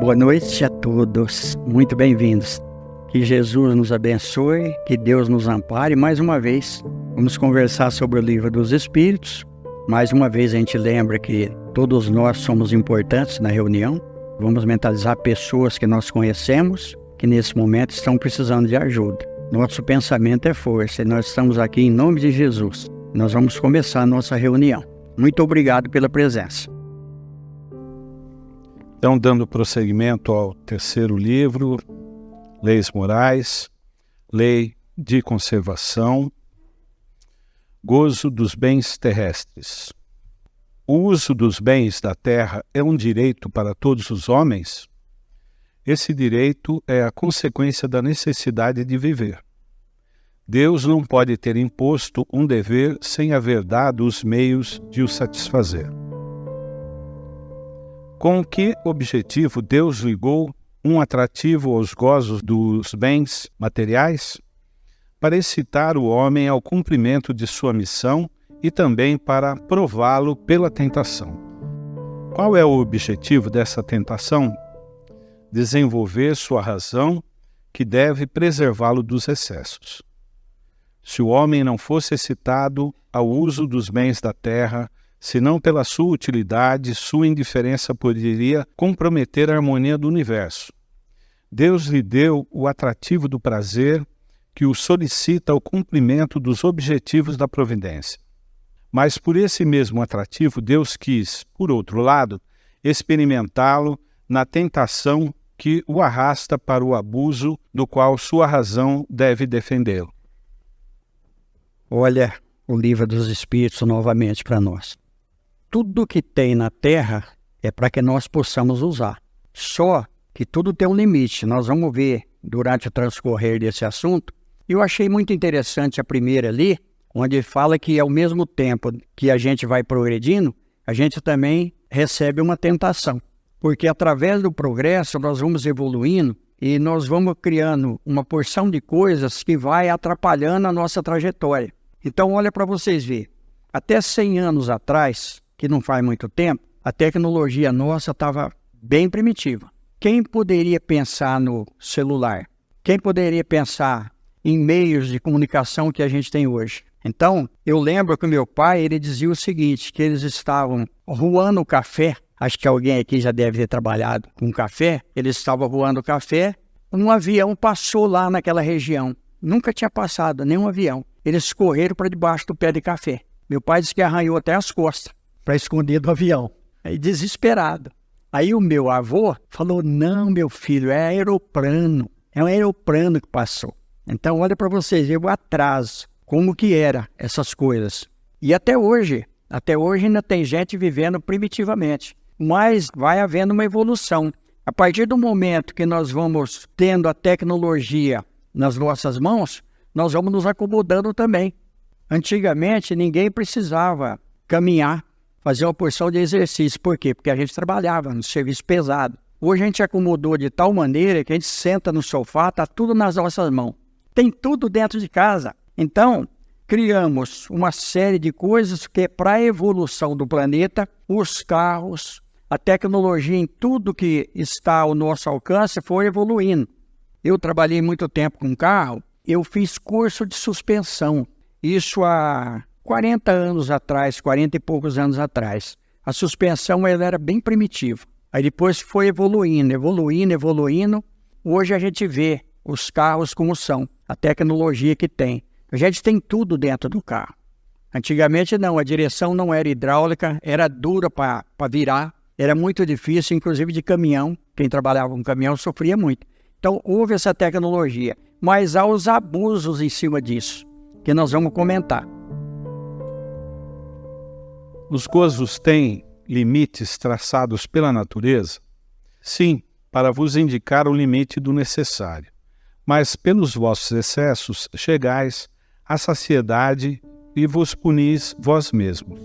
Boa noite a todos, muito bem-vindos. Que Jesus nos abençoe, que Deus nos ampare. Mais uma vez, vamos conversar sobre o Livro dos Espíritos. Mais uma vez a gente lembra que todos nós somos importantes na reunião. Vamos mentalizar pessoas que nós conhecemos, que nesse momento estão precisando de ajuda. Nosso pensamento é força e nós estamos aqui em nome de Jesus. Nós vamos começar a nossa reunião. Muito obrigado pela presença. Então, dando prosseguimento ao terceiro livro, Leis Morais, Lei de Conservação, Gozo dos Bens Terrestres. O uso dos bens da terra é um direito para todos os homens? Esse direito é a consequência da necessidade de viver. Deus não pode ter imposto um dever sem haver dado os meios de o satisfazer. Com que objetivo Deus ligou um atrativo aos gozos dos bens materiais? Para excitar o homem ao cumprimento de sua missão e também para prová-lo pela tentação. Qual é o objetivo dessa tentação? Desenvolver sua razão, que deve preservá-lo dos excessos. Se o homem não fosse excitado ao uso dos bens da terra, senão pela sua utilidade, sua indiferença poderia comprometer a harmonia do universo. Deus lhe deu o atrativo do prazer, que o solicita ao cumprimento dos objetivos da providência. Mas por esse mesmo atrativo, Deus quis, por outro lado, experimentá-lo na tentação que o arrasta para o abuso do qual sua razão deve defendê-lo. Olha o Livro dos Espíritos novamente para nós. Tudo que tem na Terra é para que nós possamos usar. Só que tudo tem um limite. Nós vamos ver durante o transcorrer desse assunto. Eu achei muito interessante a primeira ali, onde fala que ao mesmo tempo que a gente vai progredindo, a gente também recebe uma tentação. Porque através do progresso nós vamos evoluindo e nós vamos criando uma porção de coisas que vai atrapalhando a nossa trajetória. Então olha para vocês verem, até 100 anos atrás, que não faz muito tempo, a tecnologia nossa estava bem primitiva. Quem poderia pensar no celular? Quem poderia pensar em meios de comunicação que a gente tem hoje? Então, eu lembro que o meu pai, ele dizia o seguinte, que eles estavam ruando o café. Acho que alguém aqui já deve ter trabalhado com café. Eles estavam voando o café. Um avião passou lá naquela região. Nunca tinha passado nenhum avião. Eles correram para debaixo do pé de café. Meu pai disse que arranhou até as costas para esconder do avião. Aí desesperado. Aí o meu avô falou, não, meu filho, é aeroplano. É um aeroplano que passou. Então olha para vocês, o atraso. Como que era essas coisas. E até hoje ainda tem gente vivendo primitivamente. Mas vai havendo uma evolução. A partir do momento que nós vamos tendo a tecnologia nas nossas mãos, nós vamos nos acomodando também. Antigamente, ninguém precisava caminhar, fazer uma porção de exercício. Por quê? Porque a gente trabalhava no serviço pesado. Hoje a gente acomodou de tal maneira que a gente senta no sofá, está tudo nas nossas mãos. Tem tudo dentro de casa. Então, criamos uma série de coisas que é para a evolução do planeta, os carros, a tecnologia em tudo que está ao nosso alcance foi evoluindo. Eu trabalhei muito tempo com carro, eu fiz curso de suspensão, isso há 40 anos atrás, 40 e poucos anos atrás. A suspensão ela era bem primitiva, aí depois foi evoluindo. Hoje a gente vê os carros como são, a tecnologia que tem. A gente tem tudo dentro do carro. Antigamente não, a direção não era hidráulica, era dura para virar, era muito difícil, inclusive de caminhão. Quem trabalhava com caminhão sofria muito. Então houve essa tecnologia, mas há os abusos em cima disso, que nós vamos comentar. Os gozos têm limites traçados pela natureza? Sim, para vos indicar o limite do necessário. Mas pelos vossos excessos chegais à saciedade e vos punis vós mesmos.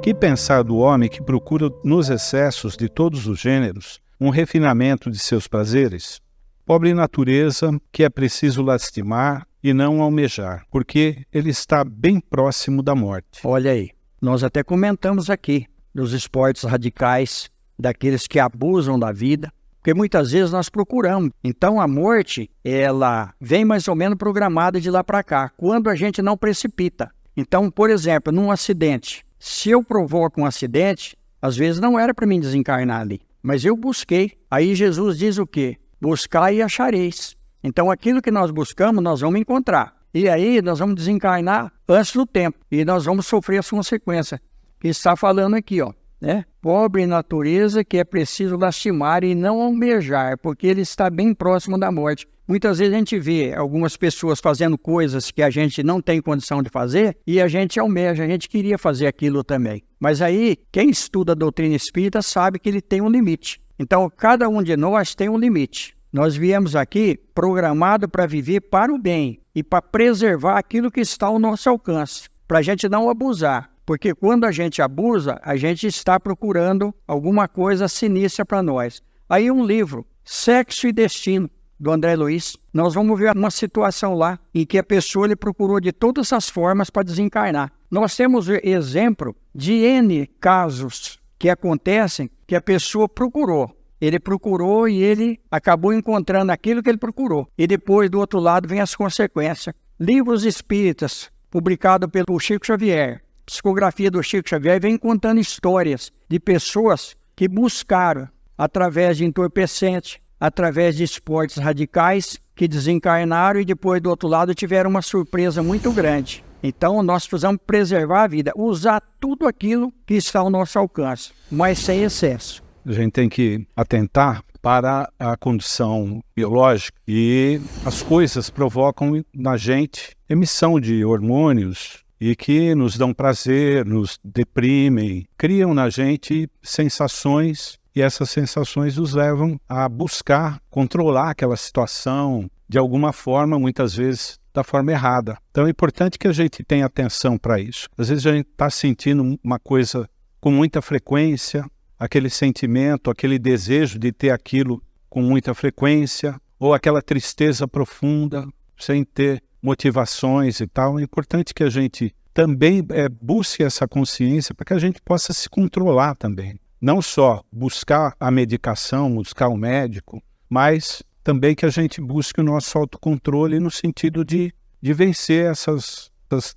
Que pensar do homem que procura nos excessos de todos os gêneros um refinamento de seus prazeres? Pobre natureza que é preciso lastimar e não almejar, porque ele está bem próximo da morte. Olha aí, nós até comentamos aqui dos esportes radicais, daqueles que abusam da vida, porque muitas vezes nós procuramos. Então a morte, ela vem mais ou menos programada de lá para cá, quando a gente não precipita. Então, por exemplo, num acidente, se eu provoco um acidente, às vezes não era para mim desencarnar ali, mas eu busquei. Aí Jesus diz o quê? Buscai e achareis. Então aquilo que nós buscamos, nós vamos encontrar. E aí nós vamos desencarnar antes do tempo, e nós vamos sofrer as consequências. Que está falando aqui, ó, né? Pobre natureza que é preciso lastimar e não almejar, porque ele está bem próximo da morte. Muitas vezes a gente vê algumas pessoas fazendo coisas que a gente não tem condição de fazer e a gente almeja, a gente queria fazer aquilo também. Mas aí, quem estuda a doutrina espírita sabe que ele tem um limite. Então, cada um de nós tem um limite. Nós viemos aqui programado para viver para o bem e para preservar aquilo que está ao nosso alcance, para a gente não abusar. Porque quando a gente abusa, a gente está procurando alguma coisa sinistra para nós. Aí um livro, Sexo e Destino, do André Luiz, nós vamos ver uma situação lá em que a pessoa ele procurou de todas as formas para desencarnar. Nós temos exemplo de N casos que acontecem que a pessoa procurou. Ele procurou e ele acabou encontrando aquilo que ele procurou. E depois, do outro lado, vem as consequências. Livros espíritas, publicado pelo Chico Xavier, psicografia do Chico Xavier, vem contando histórias de pessoas que buscaram, através de entorpecentes, através de esportes radicais, que desencarnaram e depois, do outro lado, tiveram uma surpresa muito grande. Então, nós precisamos preservar a vida, usar tudo aquilo que está ao nosso alcance, mas sem excesso. A gente tem que atentar para a condição biológica e as coisas provocam na gente emissão de hormônios e que nos dão prazer, nos deprimem, criam na gente sensações e essas sensações nos levam a buscar controlar aquela situação de alguma forma, muitas vezes da forma errada. Então é importante que a gente tenha atenção para isso. Às vezes a gente está sentindo uma coisa com muita frequência, aquele sentimento, aquele desejo de ter aquilo com muita frequência, ou aquela tristeza profunda, sem ter motivações e tal. É importante que a gente também busque essa consciência para que a gente possa se controlar também. Não só buscar a medicação, buscar o médico, mas também que a gente busque o nosso autocontrole no sentido de vencer essas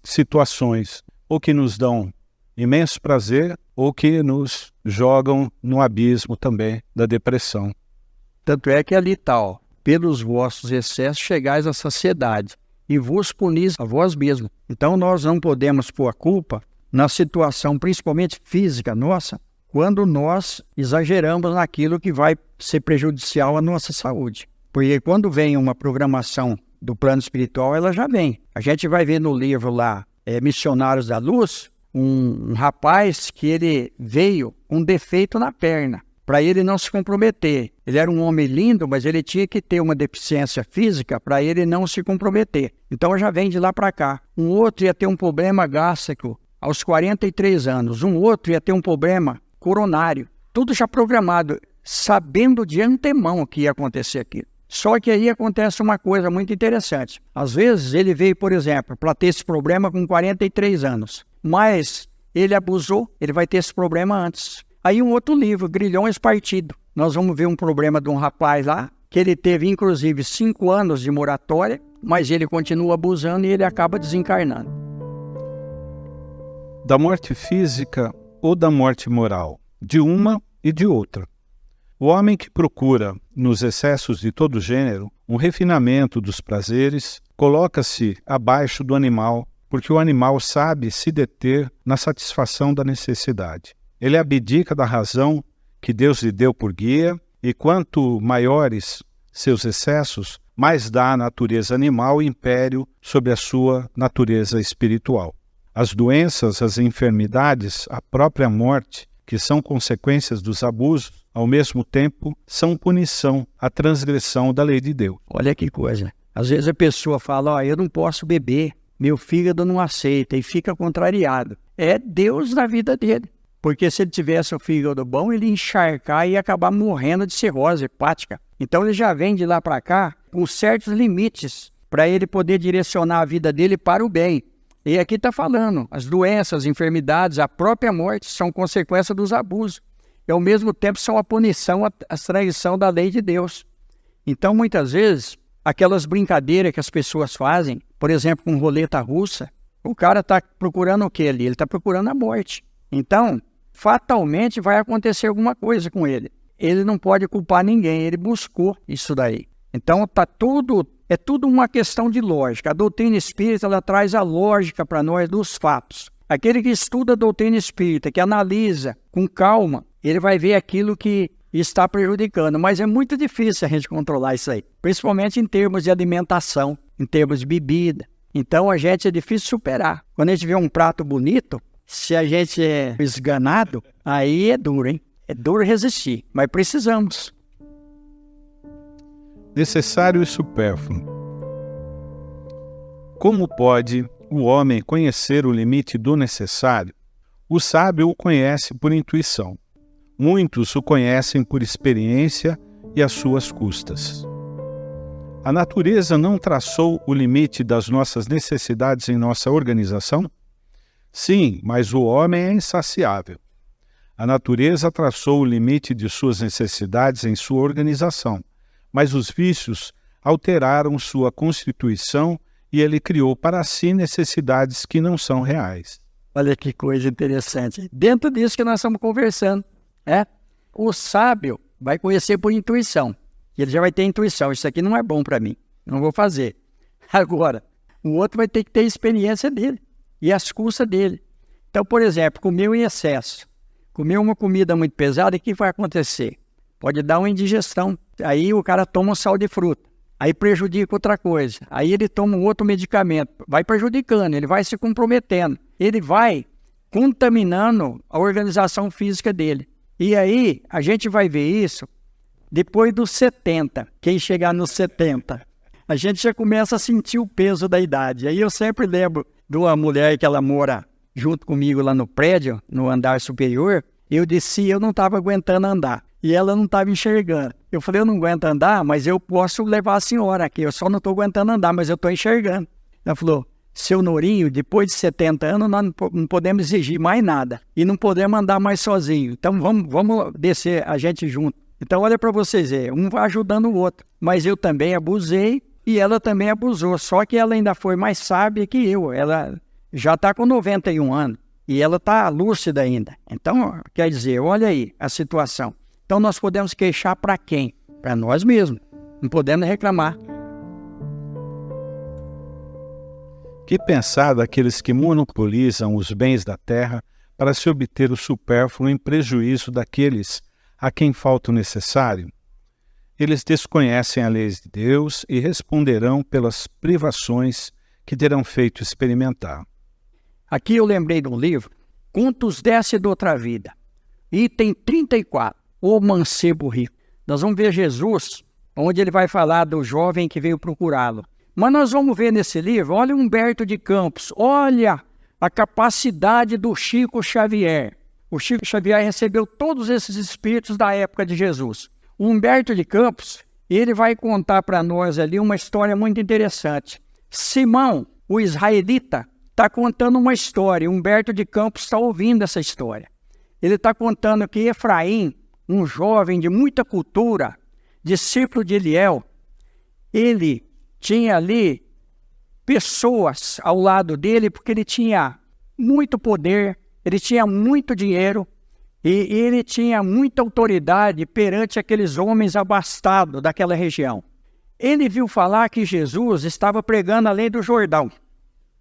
situações, ou que nos dão imenso prazer, ou que nos jogam no abismo também da depressão. Tanto é que ali está, ó, pelos vossos excessos chegais à saciedade, e vos punis a vós mesmos. Então nós não podemos pôr a culpa na situação, principalmente física nossa, quando nós exageramos naquilo que vai ser prejudicial à nossa saúde. Porque quando vem uma programação do plano espiritual, ela já vem. A gente vai ver no livro lá, Missionários da Luz, um rapaz que ele veio com um defeito na perna, para ele não se comprometer. Ele era um homem lindo, mas ele tinha que ter uma deficiência física para ele não se comprometer. Então já vem de lá para cá. Um outro ia ter um problema gástrico aos 43 anos. Um outro ia ter um problema coronário. Tudo já programado, sabendo de antemão que ia acontecer aquilo. Só que aí acontece uma coisa muito interessante. Às vezes ele veio, por exemplo, para ter esse problema com 43 anos. Mas ele abusou, ele vai ter esse problema antes. Aí um outro livro, Grilhões Partido. Nós vamos ver um problema de um rapaz lá, que ele teve inclusive 5 anos de moratória, mas ele continua abusando e ele acaba desencarnando. Da morte física ou da morte moral? De uma e de outra. O homem que procura, nos excessos de todo gênero, um refinamento dos prazeres, coloca-se abaixo do animal, porque o animal sabe se deter na satisfação da necessidade. Ele abdica da razão que Deus lhe deu por guia, e quanto maiores seus excessos, mais dá à natureza animal império sobre a sua natureza espiritual. As doenças, as enfermidades, a própria morte, que são consequências dos abusos, ao mesmo tempo, são punição à transgressão da lei de Deus. Olha que coisa. Às vezes a pessoa fala, eu não posso beber, meu fígado não aceita, e fica contrariado. É Deus na vida dele. Porque se ele tivesse o fígado bom, ele ia encharcar e ia acabar morrendo de cirrose hepática. Então ele já vem de lá para cá com certos limites para ele poder direcionar a vida dele para o bem. E aqui está falando, as doenças, as enfermidades, a própria morte são consequência dos abusos. e ao mesmo tempo são a punição, a traição da lei de Deus. Então, muitas vezes, aquelas brincadeiras que as pessoas fazem, por exemplo, com roleta russa, o cara está procurando o que ali? Ele está procurando a morte. Então, fatalmente vai acontecer alguma coisa com ele. Ele não pode culpar ninguém, ele buscou isso daí. Então, é tudo uma questão de lógica. A doutrina espírita, ela traz a lógica para nós dos fatos. Aquele que estuda a doutrina espírita, que analisa com calma, ele vai ver aquilo que está prejudicando. Mas é muito difícil a gente controlar isso aí, principalmente em termos de alimentação, em termos de bebida. Então, é difícil superar. Quando a gente vê um prato bonito, se a gente é esganado, aí é duro, hein? É duro resistir, mas precisamos. Necessário e supérfluo. Como pode o homem conhecer o limite do necessário? O sábio o conhece por intuição. Muitos o conhecem por experiência e às suas custas. A natureza não traçou o limite das nossas necessidades em nossa organização? Sim, mas o homem é insaciável. A natureza traçou o limite de suas necessidades em sua organização, mas os vícios alteraram sua constituição e ele criou para si necessidades que não são reais. Olha que coisa interessante. Dentro disso que nós estamos conversando, né? O sábio vai conhecer por intuição. Ele já vai ter intuição. Isso aqui não é bom para mim. Não vou fazer. Agora, o outro vai ter que ter a experiência dele e as custas dele. Então, por exemplo, comeu em excesso. Comeu uma comida muito pesada, e o que vai acontecer? Pode dar uma indigestão. Aí o cara toma um sal de fruta. Aí prejudica outra coisa. Aí ele toma um outro medicamento. Vai prejudicando, ele vai se comprometendo. Ele vai contaminando a organização física dele. E aí a gente vai ver isso depois dos 70. Quem chegar nos 70, a gente já começa a sentir o peso da idade. Aí eu sempre lembro de uma mulher que ela mora junto comigo lá no prédio, no andar superior. Eu desci, eu não estava aguentando andar. E ela não estava enxergando. Eu falei, eu não aguento andar, mas eu posso levar a senhora aqui. Eu só não estou aguentando andar, mas eu estou enxergando. Ela falou, seu Nourinho, depois de 70 anos, nós não podemos exigir mais nada. E não podemos andar mais sozinho. Então vamos descer a gente junto. Então olha para vocês verem, um vai ajudando o outro. Mas eu também abusei e ela também abusou. Só que ela ainda foi mais sábia que eu. Ela já está com 91 anos e ela está lúcida ainda. Então, quer dizer, olha aí a situação. Então nós podemos queixar para quem? Para nós mesmos. Não podemos reclamar. Que pensar daqueles que monopolizam os bens da terra para se obter o supérfluo em prejuízo daqueles a quem falta o necessário? Eles desconhecem a lei de Deus e responderão pelas privações que terão feito experimentar. Aqui eu lembrei de um livro, Contos dessa e de Outra Vida, item 34, O Mancebo Rico. Nós vamos ver Jesus, onde ele vai falar do jovem que veio procurá-lo. Mas nós vamos ver nesse livro, olha Humberto de Campos, olha a capacidade do Chico Xavier. O Chico Xavier recebeu todos esses espíritos da época de Jesus. O Humberto de Campos, ele vai contar para nós ali uma história muito interessante. Simão, o israelita, está contando uma história. Humberto de Campos está ouvindo essa história. Ele está contando que Efraim, um jovem de muita cultura, discípulo de Eliel, ele tinha ali pessoas ao lado dele porque ele tinha muito poder, ele tinha muito dinheiro e ele tinha muita autoridade perante aqueles homens abastados daquela região. Ele viu falar que Jesus estava pregando além do Jordão.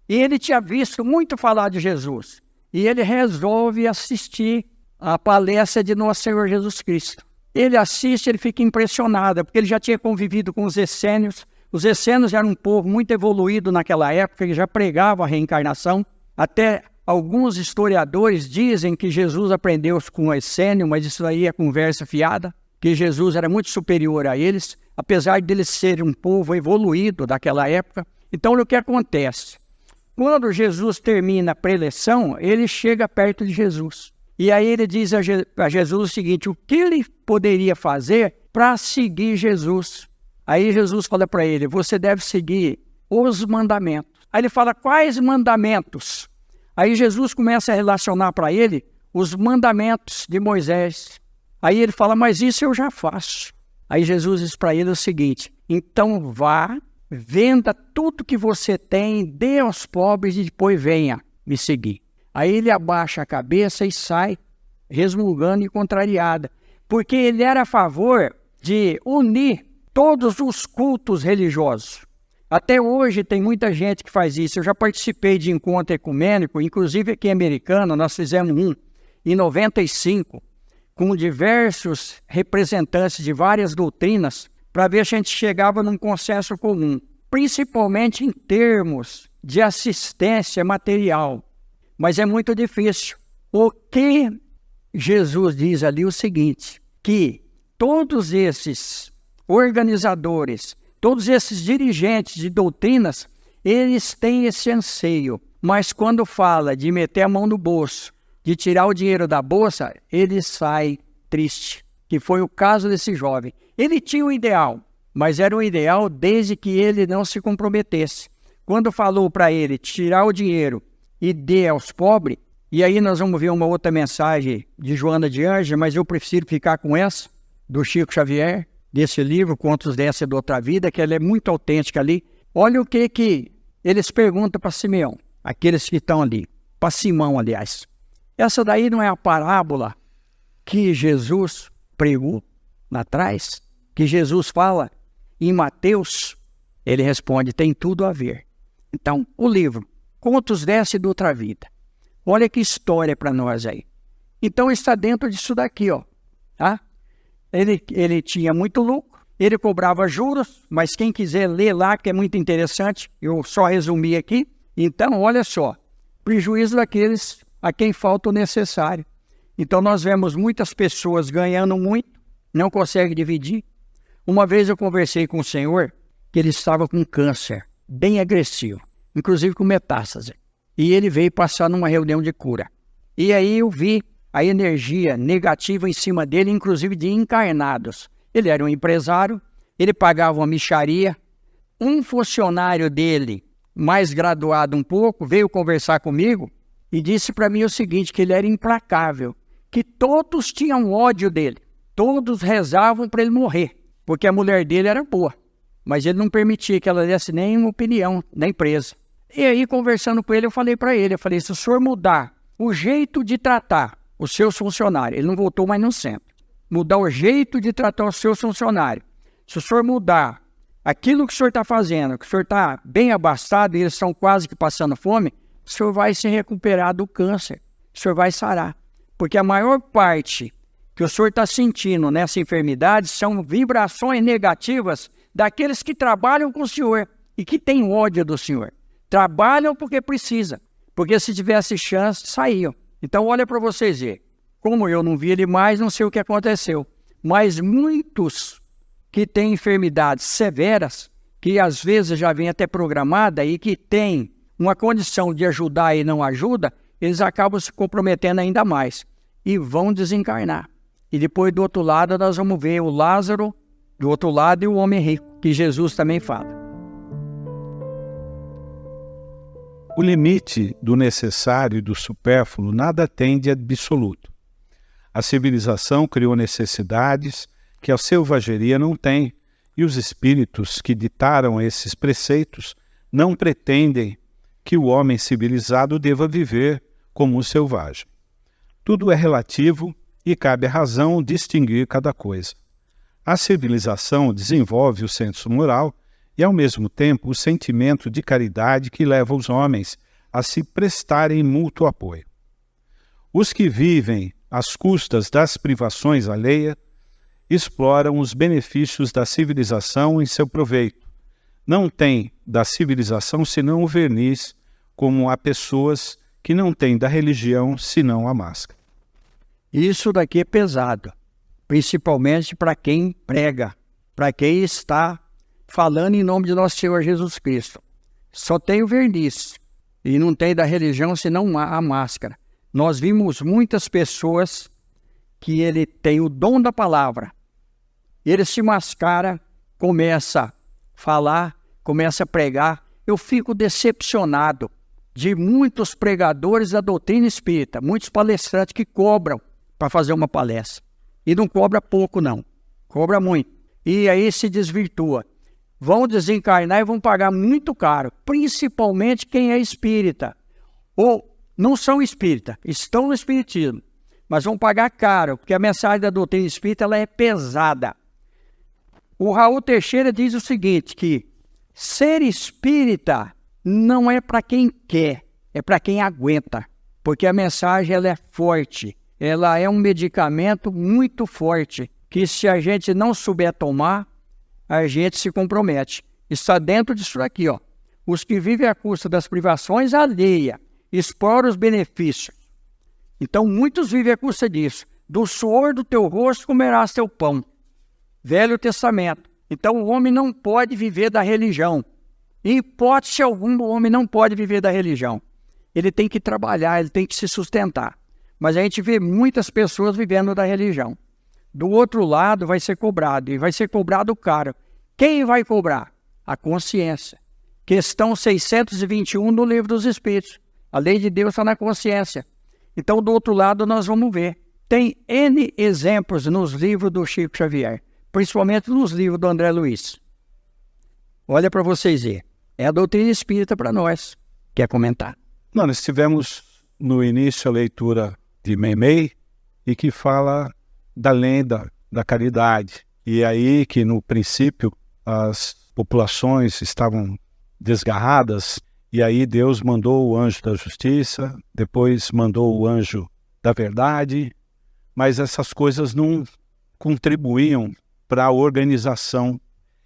E ele tinha visto muito falar de Jesus. E ele resolve assistir a palestra de Nosso Senhor Jesus Cristo. Ele assiste, ele fica impressionado, porque ele já tinha convivido com os essênios. Os essênios eram um povo muito evoluído naquela época, que já pregava a reencarnação. Até alguns historiadores dizem que Jesus aprendeu com o essênio, mas isso aí é conversa fiada, que Jesus era muito superior a eles, apesar de eles serem um povo evoluído daquela época. Então, o que acontece? Quando Jesus termina a preleção, ele chega perto de Jesus. E aí ele diz a Jesus o seguinte, o que ele poderia fazer para seguir Jesus? Aí Jesus fala para ele, você deve seguir os mandamentos. Aí ele fala, quais mandamentos? Aí Jesus começa a relacionar para ele os mandamentos de Moisés. Aí ele fala, mas isso eu já faço. Aí Jesus diz para ele o seguinte, então vá, venda tudo que você tem, dê aos pobres e depois venha me seguir. Aí ele abaixa a cabeça e sai resmungando e contrariada, porque ele era a favor de unir todos os cultos religiosos. Até hoje tem muita gente que faz isso. Eu já participei de encontro ecumênico, inclusive aqui em Americana, nós fizemos um em 95, com diversos representantes de várias doutrinas, para ver se a gente chegava num consenso comum, principalmente em termos de assistência material. Mas é muito difícil. O que Jesus diz ali é o seguinte, que todos esses organizadores, todos esses dirigentes de doutrinas, eles têm esse anseio, mas quando fala de meter a mão no bolso, de tirar o dinheiro da bolsa, ele sai triste, que foi o caso desse jovem. Ele tinha um ideal, mas era um ideal desde que ele não se comprometesse. Quando falou para ele tirar o dinheiro e dê aos pobres, e aí nós vamos ver uma outra mensagem de Joana de Ângela, mas eu prefiro ficar com essa, do Chico Xavier, desse livro, Contos dessa da Outra Vida, que ela é muito autêntica ali. Olha o que eles perguntam para Simeão, aqueles que estão ali, para Simão, aliás. Essa daí não é a parábola que Jesus pregou lá atrás, que Jesus fala em Mateus? Ele responde, tem tudo a ver. Então, o livro, Contos dessa e da Outra Vida. Olha que história para nós aí. Então, está dentro disso daqui, ó. Tá? Ele tinha muito lucro, ele cobrava juros, mas quem quiser ler lá, que é muito interessante, eu só resumi aqui. Então, olha só, prejuízo daqueles a quem falta o necessário. Então, nós vemos muitas pessoas ganhando muito, não conseguem dividir. Uma vez eu conversei com o senhor, que ele estava com câncer, bem agressivo, inclusive com metástase. E ele veio passar numa reunião de cura. E aí eu vi a energia negativa em cima dele, inclusive de encarnados. Ele era um empresário, ele pagava uma mixaria. Um funcionário dele, mais graduado um pouco, veio conversar comigo e disse para mim o seguinte, que ele era implacável, que todos tinham ódio dele, todos rezavam para ele morrer, porque a mulher dele era boa, mas ele não permitia que ela desse nenhuma opinião na empresa. E aí, conversando com ele, eu falei para ele, se o senhor mudar o jeito de tratar os seus funcionários, ele não voltou mais no centro, mudar o jeito de tratar os seus funcionários, se o senhor mudar aquilo que o senhor está fazendo, que o senhor está bem abastado e eles estão quase que passando fome, o senhor vai se recuperar do câncer, o senhor vai sarar. Porque a maior parte que o senhor está sentindo nessa enfermidade são vibrações negativas daqueles que trabalham com o senhor e que têm ódio do senhor. Trabalham porque precisa, porque se tivesse chance, saíam. Então olha para vocês verem, como eu não vi ele mais, não sei o que aconteceu, mas muitos que têm enfermidades severas, que às vezes já vem até programada e que têm uma condição de ajudar e não ajuda, eles acabam se comprometendo ainda mais e vão desencarnar. E depois do outro lado nós vamos ver o Lázaro do outro lado e o homem rico, que Jesus também fala. O limite do necessário e do supérfluo nada tem de absoluto. A civilização criou necessidades que a selvageria não tem, e os espíritos que ditaram esses preceitos não pretendem que o homem civilizado deva viver como um selvagem. Tudo é relativo e cabe à razão distinguir cada coisa. A civilização desenvolve o senso moral e, ao mesmo tempo, o sentimento de caridade que leva os homens a se prestarem mútuo apoio. Os que vivem às custas das privações alheias exploram os benefícios da civilização em seu proveito. Não tem da civilização senão o verniz, como há pessoas que não têm da religião senão a máscara. Isso daqui é pesado, principalmente para quem prega, para quem está falando em nome de nosso Senhor Jesus Cristo. Só tem o verniz e não tem da religião senão a máscara. Nós vimos muitas pessoas que ele tem o dom da palavra. Ele se mascara, começa a falar, começa a pregar. Eu fico decepcionado de muitos pregadores da doutrina espírita, muitos palestrantes que cobram para fazer uma palestra. E não cobra pouco, não. Cobra muito. E aí se desvirtua. Vão desencarnar e vão pagar muito caro. Principalmente quem é espírita. Ou não são espírita, estão no espiritismo. Mas vão pagar caro, porque a mensagem da doutrina espírita ela é pesada. O Raul Teixeira diz o seguinte, que ser espírita não é para quem quer, é para quem aguenta. Porque a mensagem ela é forte, ela é um medicamento muito forte, que se a gente não souber tomar, a gente se compromete. Está dentro disso aqui, ó. Os que vivem à custa das privações alheias, exploram os benefícios. Então, muitos vivem à custa disso. Do suor do teu rosto comerás teu pão. Velho Testamento. Então, o homem não pode viver da religião. Em hipótese alguma, o homem não pode viver da religião. Ele tem que trabalhar, ele tem que se sustentar. Mas a gente vê muitas pessoas vivendo da religião. Do outro lado, vai ser cobrado. E vai ser cobrado caro. Quem vai cobrar? A consciência. Questão 621 do Livro dos Espíritos. A lei de Deus está na consciência. Então, do outro lado, nós vamos ver. Tem N exemplos nos livros do Chico Xavier, principalmente nos livros do André Luiz. Olha para vocês verem. É a doutrina espírita para nós. Quer comentar? Nós tivemos no início a leitura de Meimei e que fala da lenda da caridade. E aí que no princípio as populações estavam desgarradas. E aí Deus mandou o anjo da justiça, depois mandou o anjo da verdade, mas essas coisas não contribuíam para a organização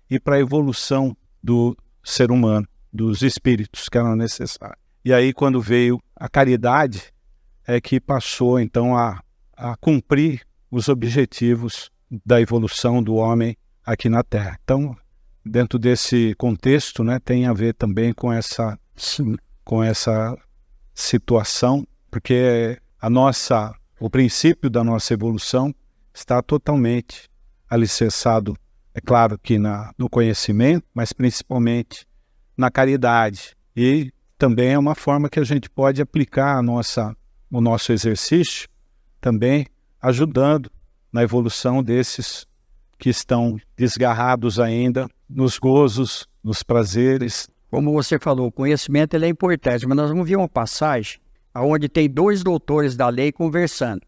e para a evolução do ser humano, dos espíritos que eram necessários. E aí quando veio a caridade, é que passou então a cumprir os objetivos da evolução do homem aqui na Terra. Então, dentro desse contexto, né, tem a ver também com essa situação, porque o princípio da nossa evolução está totalmente alicerçado, é claro que no conhecimento, mas principalmente na caridade. E também é uma forma que a gente pode aplicar o nosso exercício, também ajudando na evolução desses que estão desgarrados ainda nos gozos, nos prazeres. Como você falou, o conhecimento ele é importante, mas nós vamos ver uma passagem onde tem 2 doutores da lei conversando.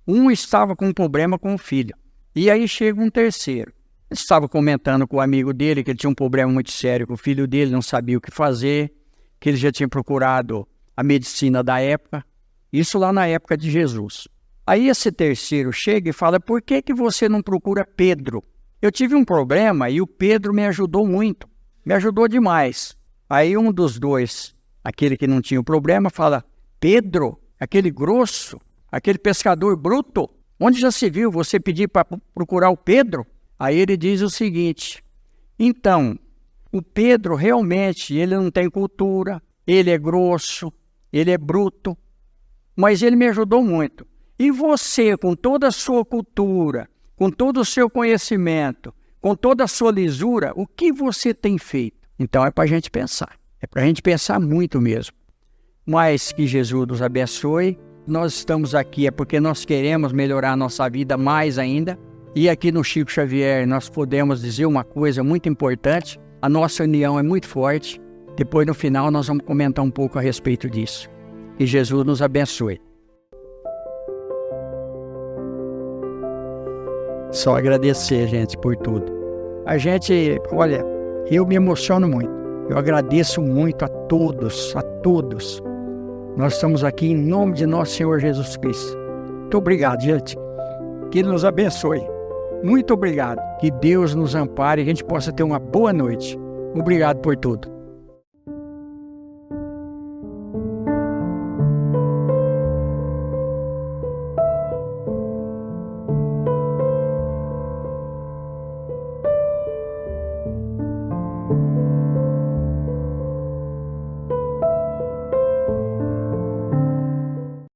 Um estava com um problema com o filho, e aí chega um terceiro. Ele estava comentando com o amigo dele que ele tinha um problema muito sério com o filho dele, não sabia o que fazer, que ele já tinha procurado a medicina da época, isso lá na época de Jesus. Aí esse terceiro chega e fala, por que você não procura Pedro? Eu tive um problema e o Pedro me ajudou muito. Me ajudou demais. Aí um dos dois, aquele que não tinha o problema, fala, Pedro, aquele grosso, aquele pescador bruto, onde já se viu você pedir para procurar o Pedro? Aí ele diz o seguinte, então, o Pedro realmente, ele não tem cultura, ele é grosso, ele é bruto, mas ele me ajudou muito. E você, com toda a sua cultura, com todo o seu conhecimento, com toda a sua lisura, o que você tem feito? Então é para a gente pensar. É para a gente pensar muito mesmo. Mas que Jesus nos abençoe. Nós estamos aqui porque nós queremos melhorar a nossa vida mais ainda. E aqui no Chico Xavier nós podemos dizer uma coisa muito importante. A nossa união é muito forte. Depois no final nós vamos comentar um pouco a respeito disso. Que Jesus nos abençoe. Só agradecer, gente, por tudo. A gente, olha, eu me emociono muito. Eu agradeço muito a todos, a todos. Nós estamos aqui em nome de nosso Senhor Jesus Cristo. Muito obrigado, gente. Que Ele nos abençoe. Muito obrigado. Que Deus nos ampare e a gente possa ter uma boa noite. Obrigado por tudo.